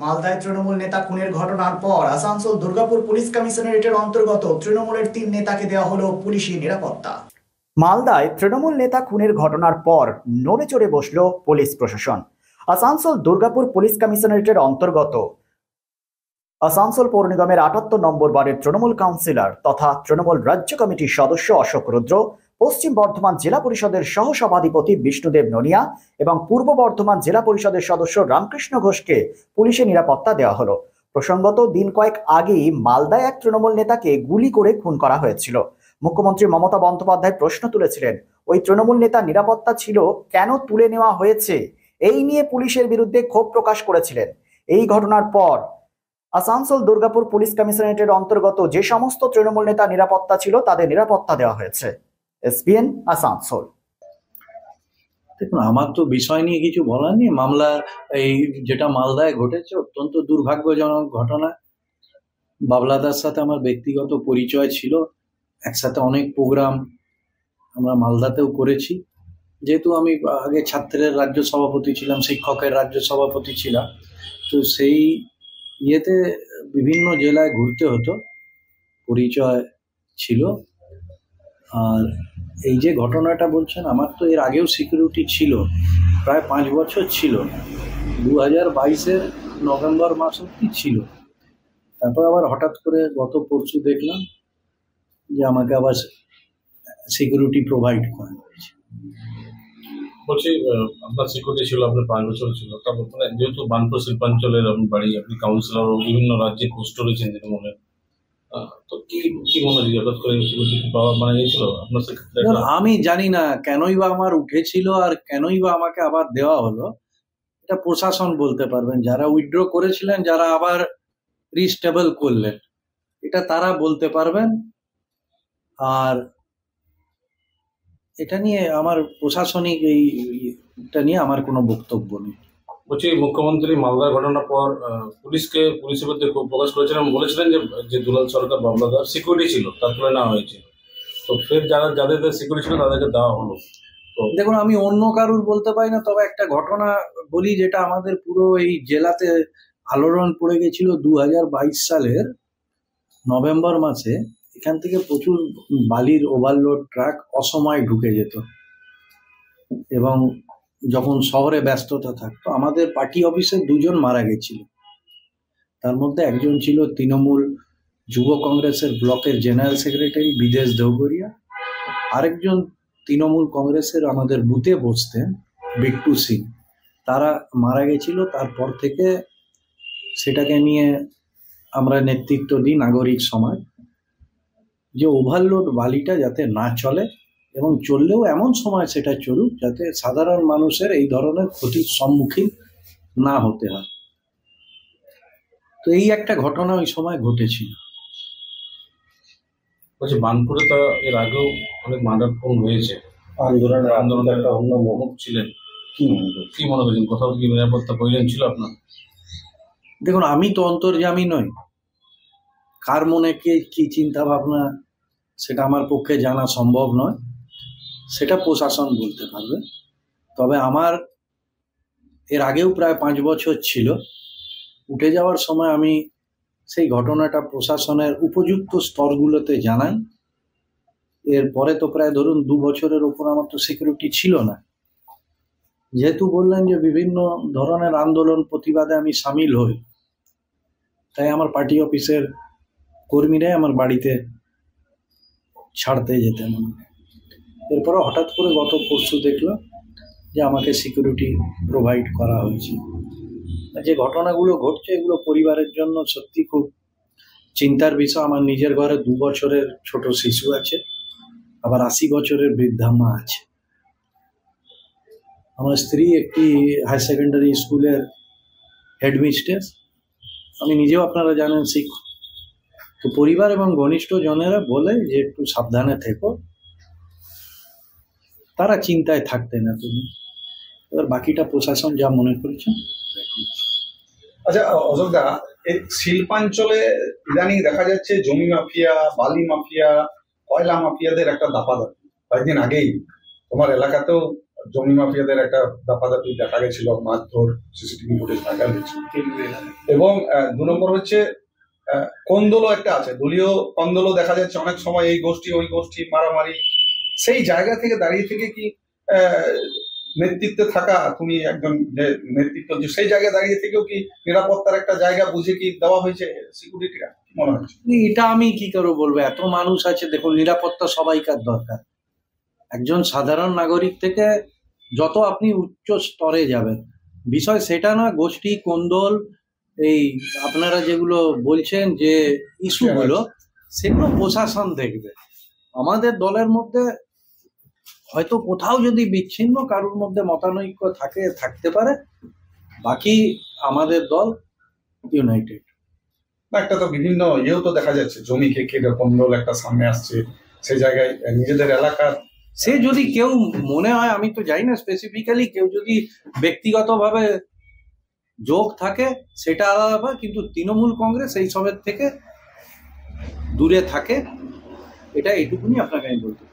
মালদায় তৃণমূল নেতা খুনের ঘটনার পর আসানসোল দুর্গাপুর পুলিশ কমিশনারেটের অন্তর্গত তৃণমূলের 3 নেতাকে দেওয়া হলো পুলিশি নিরাপত্তা। মালদায় তৃণমূল নেতা খুনের ঘটনার পর নড়ে চড়ে বসল পুলিশ প্রশাসন। আসানসোল দুর্গাপুর পুলিশ কমিশনারেটের অন্তর্গত আসানসোল পৌর নিগমের ৭৮ নম্বর ওয়ার্ডের তৃণমূল কাউন্সিলর তথা তৃণমূল রাজ্য কমিটির সদস্য অশোক রুদ্র, পশ্চিম বর্ধমান জেলা পরিষদের সহসভাধিপতি বিষ্ণুদেব ননিয়া এবং পূর্ব বর্ধমান জেলা পরিষদের সদস্য রামকৃষ্ণ ঘোষকে পুলিশের নিরাপত্তা দেওয়া হলো। প্রসঙ্গত, দিন কয়েক আগেই মালদায় এক তৃণমূল নেতাকে গুলি করে খুন করা হয়েছিল। মুখ্যমন্ত্রী মমতা বন্দ্যোপাধ্যায় প্রশ্ন তুলেছিলেন, ওই তৃণমূল নেতার নিরাপত্তা ছিল কেন তুলে নেওয়া হয়েছে, এই নিয়ে পুলিশের বিরুদ্ধে ক্ষোভ প্রকাশ করেছিলেন। এই ঘটনার পর আসানসোল দুর্গাপুর পুলিশ কমিশনারেটের অন্তর্গত যে সমস্ত তৃণমূল নেতা নিরাপত্তা ছিল তাদের নিরাপত্তা দেওয়া হয়েছে। এসপিএন আসানসোল। দেখুন, আমার তো বিষয় নিয়ে কিছু বলার নেই। মামলা এই যেটা মালদায় ঘটেছে অত্যন্ত দুর্ভাগ্যজনক ঘটনা। বাবলাদার সাথে আমার ব্যক্তিগত পরিচয় ছিল, একসাথে অনেক প্রোগ্রাম আমরা মালদাতেও করেছি। যেহেতু আমি আগে ছাত্রের রাজ্য সভাপতি ছিলাম, শিক্ষকের রাজ্য সভাপতি ছিলাম, তো সেই ইয়েতে বিভিন্ন জেলায় ঘুরতে হতো, পরিচয় ছিল। আর এই যে ঘটনাটা বলছেন, আমার তো এর আগেও সিকিউরিটি ছিল, প্রায় 5 বছর ছিল, 2022-এর নভেম্বর মাস অব্দি ছিল। তারপর আবার হঠাৎ করে গত পরশু দেখলাম যে আমাকে আবার সিকিউরিটি প্রোভাইড করা হয়েছে। বলছি, আপনার সিকিউরিটি ছিল, আপনার 5 বছর ছিল, তারপর যেহেতু বানপুর শিল্পাঞ্চলের বাড়ি, আপনি কাউন্সিলর ও বিভিন্ন রাজ্যে পোস্ট রয়েছেন তৃণমূলের, তো কি মনে হয় হঠাৎ করে সিকিউরিটি পাওয়া মানে গিয়েছিল আপনার? আমি জানি না কেনই বা আমার উঠেছিল আর কেনই বা আমাকে আবার দেওয়া হলো, এটা প্রশাসন বলতে পারবেন। যারা উইথড্র করেছিলেন, যারা আবার রিস্টেবল করলেন, এটা তারা বলতে পারবেন। আর এটা নিয়ে আমার প্রশাসনিক এইটা নিয়ে আমার কোনো বক্তব্য নেই। বলছি, মুখ্যমন্ত্রী মালদার ঘটনার পর পুলিশের মধ্যে খুব প্রকাশ করেছিলেন, বলেছিলেন যে দুলাল সরকার বাবলাদার সিকিউরিটি ছিল, তার তুলে নেওয়া হয়েছে, তো ফের যাদের সিকিউরিটি ছিল তাদেরকে দেওয়া হলো। তো দেখুন, আমি অন্য কারুর বলতে পারি না, তবে একটা ঘটনা বলি যেটা আমাদের পুরো এই জেলাতে আলোড়ন পড়ে গেছিল। 2022 সালের নভেম্বর মাসে এখান থেকে প্রচুর বালির ওভারলোড ট্রাক অসময়ে ঢুকে যেত, এবং যখন শহরে ব্যস্ততা থাকতো, আমাদের পার্টি অফিসে 2 জন মারা গেছিল। তার মধ্যে একজন ছিল তৃণমূল যুব কংগ্রেসের ব্লকের জেনারেল সেক্রেটারি বিদেশ দেওগরিয়া, আরেকজন তৃণমূল কংগ্রেসের আমাদের বুথে বসতেন বিট্টু সিং। তারা মারা গেছিল। তারপর থেকে সেটাকে নিয়ে আমরা নেতৃত্ব দিই, নাগরিক সমাজ, যে ওভারলোড বালিটা যাতে না চলে, এবং চললেও এমন সময় সেটা চলুক যাতে সাধারণ মানুষের এই ধরনের ক্ষতির সম্মুখীন না হতে হয়। তো এই একটা ঘটনা ওই সময় ঘটেছিল। বলছি, বানপুরে তো এর আগেও অনেক মার্ডার খুন হয়েছে, আন্দোলনের একটা অন্য মুখ ছিলেন, কি মনে করছেন? কোথাও কি নিরাপত্তা প্রয়োজন ছিল আপনার? দেখুন, আমি তো অন্তর্যামী নই, কার মনে কি চিন্তা ভাবনা সেটা আমার পক্ষে জানা সম্ভব নয়, সেটা প্রশাসন বলতে পারবে। তবে আমার এর আগেও প্রায় 5 বছর ছিল, উঠে যাওয়ার সময় আমি সেই ঘটনাটা প্রশাসনের উপযুক্ত স্তরগুলোতে জানাই। এরপরে তো প্রায় ধরুন 2 বছরের ওপর আমার তো সিকিউরিটি ছিল না। যেহেতু বললেন যে বিভিন্ন ধরনের আন্দোলন প্রতিবাদে আমি সামিল হই, তাই আমার পার্টি অফিসের কর্মীরাই আমার বাড়িতে ছাড়তে যেতেন। এরপরে হঠাৎ করে গত পরশু দেখলাম যে আমাকে সিকিউরিটি প্রোভাইড করা হয়েছে। যে ঘটনাগুলো ঘটছে এগুলো পরিবারের জন্য সত্যি খুব চিন্তার বিষয়। আমার নিজের ঘরে 2 বছরের ছোট শিশু আছে, আবার 80 বছরের বৃদ্ধা মা আছে। আমার স্ত্রী একটি হায়ার সেকেন্ডারি স্কুলের হেডমিস্ট্রেস, আমি নিজেও আপনারা জানেন শিক্ষক। তো পরিবার এবং ঘনিষ্ঠ জনেরা বলে যে একটু সাবধানে থেকো, তারা চিন্তায় থাকতে না তুমি। এবার বাকিটা প্রশাসন যা মনে করেছেন। আচ্ছা অযোধ্যা, এই শিল্পাঞ্চলে ইদানিং দেখা যাচ্ছে জমি মাফিয়া, বালি মাফিয়া, কয়লা মাফিয়াদের একটা দাপাদাপি। কয়েকদিন আগেই তোমার এলাকাতেও জমি মাফিয়াদের একটা দাপাদাপি দেখা গেছিল, মারধর সিসিটিভি ফুটেজ দেখা গেছিল। এবং 2 নম্বর হচ্ছে কোন্দলও একটা আছে, দলীয় কোন্দলও দেখা যাচ্ছে অনেক সময়, এই গোষ্ঠী ওই গোষ্ঠী মারামারি। সেই জায়গা থেকে দাঁড়িয়ে থেকে কি নেতৃত্বে থাকা, তুমি একজন যে নেতৃত্ব, সেই জায়গায় দাঁড়িয়ে থেকেও কি নিরাপত্তার একটা জায়গা বুঝে কি দেওয়া হয়েছে সিকিউরিটিটা, কি মনে হচ্ছে? এটা আমি কি করে বলবো, এত মানুষ আছে, দেখুন নিরাপত্তা সবাইকার দরকার। একজন সাধারণ নাগরিক থেকে যত আপনি উচ্চ স্তরে যাবেন, বিষয় সেটা না, গোষ্ঠী কোন্দল এই আপনারা যেগুলো বলছেন যে ইস্যুগুলো, সেগুলো প্রশাসন দেখবে। আমাদের দলের মধ্যে হয়তো কোথাও যদি বিচ্ছিন্ন কারোর মধ্যে মতানৈক্য থাকতে পারে, বাকি আমাদের দল ইউনাইটেড। একটা তো বিভিন্ন ইয়েও তো দেখা যাচ্ছে, জমিকে কেটে কোন্দল একটা সামনে আসছে, সেই জায়গায় নিজেদের এলাকার, সে যদি কেউ মনে হয়, আমি তো জানি না স্পেসিফিক্যালি, কেউ যদি ব্যক্তিগতভাবে যোগ থাকে সেটা আলাদা ব্যাপার, কিন্তু তৃণমূল কংগ্রেস এই সবের থেকে দূরে থাকে, এটা এইটুকুনি আপনাকে আমি বলতে পারি।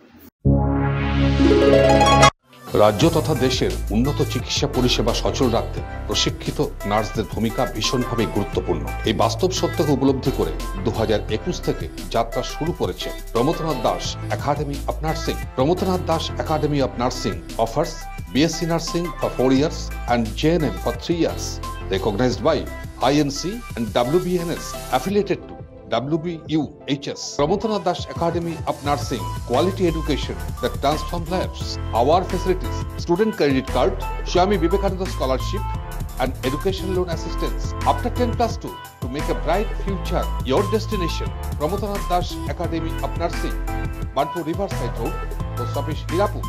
রাজ্য তথা দেশের উন্নত চিকিৎসা পরিষেবা সচল রাখতে প্রশিক্ষিত নার্সদের ভূমিকা ভীষণভাবে গুরুত্বপূর্ণ। এই বাস্তব সত্যকে উপলব্ধি করে 2021 থেকে যাত্রা শুরু করেছে Pramathanath Das academy of nursing. Pramathanath Das academy of nursing offers BSc Nursing for 4 years and JNM for 3 years. Recognized by INC and WBNS, affiliated to WBUHS. Pramodanath Das Academy of Nursing, quality education that transforms lives. Our facilities: student credit card, Swami Vivekananda scholarship, and education loan assistance. After 10+2, to make a bright future your destination. Pramodanath Das Academy of Nursing, Banpur Riverside Road, Post Office Hirapur,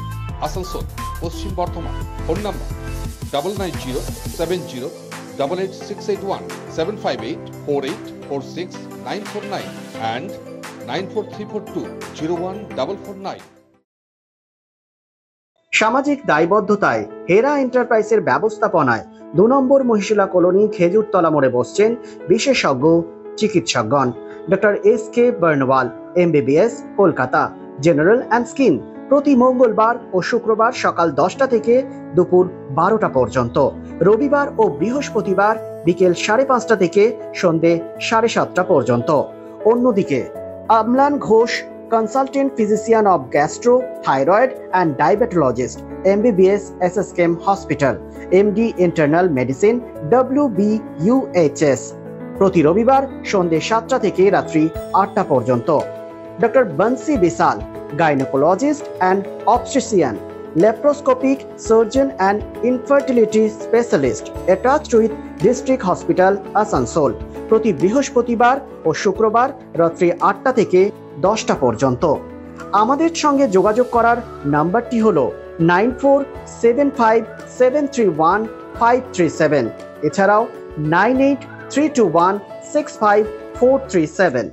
Asansol, Paschim Bardhaman. Phone number 9907088681 7584846 and 94342014449. সামাজিক দায়বদ্ধতায় হেরা এন্টারপ্রাইজের ব্যবস্থাপনায় 2 নম্বর Mohishila colony Khejurtala মোড়ে বসছেন বিশেষজ্ঞ চিকিৎসকগণ। Doctor SK Barnwal, MBBS, Kolkata, general and skin, প্রতি মঙ্গলবার ও শুক্রবার সকাল 10টা থেকে দুপুর 12টা পর্যন্ত, রবিবার ও বৃহস্পতিবার বিকেল 5:30টা থেকে সন্ধে 7:30টা পর্যন্ত। অন্যদিকে Amlan Ghosh, consultant physician of gastro, thyroid and diabetologist, MBBS, SSKM hospital, MD internal medicine, WBUHS, প্রতি রবিবার সন্ধে 7টা থেকে রাত্রি 8টা পর্যন্ত। Doctor Bansi Bisal, gynaecologist and obstetrician, laparoscopic surgeon and infertility specialist, attached with district hospital Asansol, প্রতি বৃহস্পতিবার ও শুক্রবার রাত্রি 8টা থেকে 10টা পর্যন্ত। আমাদের সঙ্গে যোগাযোগ করার নাম্বারটি হলো 9475731537, এছাড়াও 9832165437।